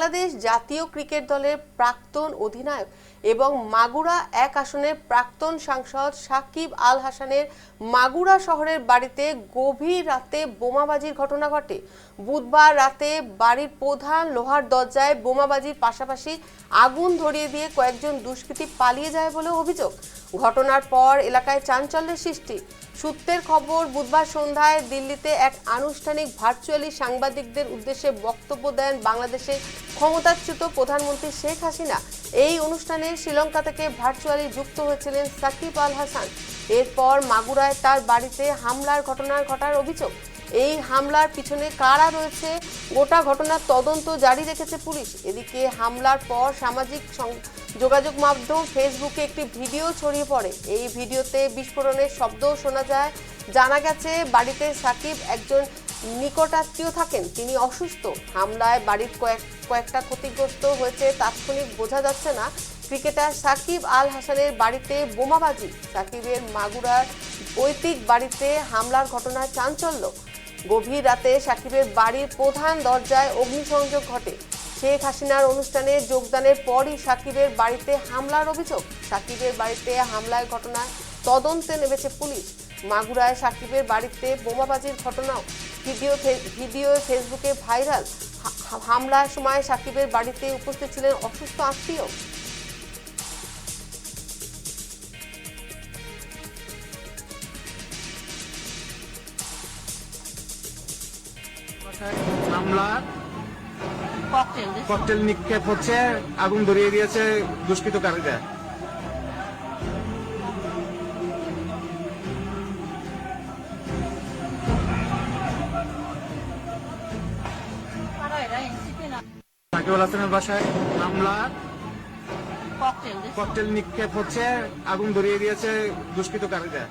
বাংলাদেশ জাতীয় ক্রিকেট দলের প্রাক্তন অধিনায়ক এবং মাগুরা 1 আসনের প্রাক্তন সাংসদ সাকিব আল হাসানের মাগুরা শহরের বাড়িতে গভীর রাতে বোমাবাজির ঘটনা ঘটে। বুধবার রাতে বাড়ির প্রধান লোহার দরজায় বোমাবাজির পাশাপাশি আগুন ধরিয়ে দিয়ে কয়েকজন দুষ্কৃতী পালিয়ে যায় বলে অভিযোগ। ঘটনার পর এলাকায় চাঞ্চল্যের সৃষ্টি। সূত্রের খবর, বুধবার সন্ধ্যায় দিল্লিতে এক আনুষ্ঠানিক ভার্চুয়ালি সাংবাদিকদের উদ্দেশ্যে বক্তব্য দেন বাংলাদেশের ক্ষমতাচ্যুত প্রধানমন্ত্রী শেখ হাসিনা। এই অনুষ্ঠানে শ্রীলঙ্কা থেকে ভার্চুয়ালি যুক্ত হয়েছিলেন সাকিব আল হাসান। এরপর মাগুরায় তার বাড়িতে হামলার ঘটনা ঘটার অভিযোগ। এই হামলার পিছনে কারা রয়েছে গোটা ঘটনার তদন্ত জারি রেখেছে পুলিশ। এদিকে হামলার পর সামাজিক যোগাযোগ মাধ্যম ফেসবুকে একটি ভিডিও ছড়িয়ে পড়ে। এই ভিডিওতে বিস্ফোরণের শব্দও শোনা যায়। জানা গেছে বাড়িতে সাকিব একজন নিকটাত্মীয় থাকেন, তিনি অসুস্থ। হামলায় বাড়ির কয়েকটা ক্ষতিগ্রস্ত হয়েছে তাৎক্ষণিক বোঝা যাচ্ছে না। ক্রিকেটার সাকিব আল হাসানের বাড়িতে বোমাবাজি। সাকিবের মাগুরার পৈতৃক বাড়িতে হামলার ঘটনায় চাঞ্চল্য। গভীর রাতে সাকিবের বাড়ির প্রধান দরজায় অগ্নিসংযোগ ঘটে। শেখ হাসিনার অনুষ্ঠানে যোগদানের পরই সাকিবের বাড়িতে হামলার অভিযোগ। সাকিবের বাড়িতে হামলার ঘটনায় তদন্তে নেমেছে পুলিশ। মাগুরায় সাকিবের বাড়িতে বোমাবাজির ঘটনাও ভিডিও ফেসবুকে ভাইরাল। হামলার সময় সাকিবের বাড়িতে উপস্থিত ছিলেন অসুস্থ আত্মীয়। হামলার ককটেল নিক্ষেপ হচ্ছে, আগুন ধরিয়ে দিয়েছে দুষ্কৃতকারীরা। সাকিব আল হাসানের বাসায় হামলার ককটেল নিক্ষেপ হচ্ছে, আগুন ধরিয়ে দিয়েছে দুষ্কৃতকারীরা।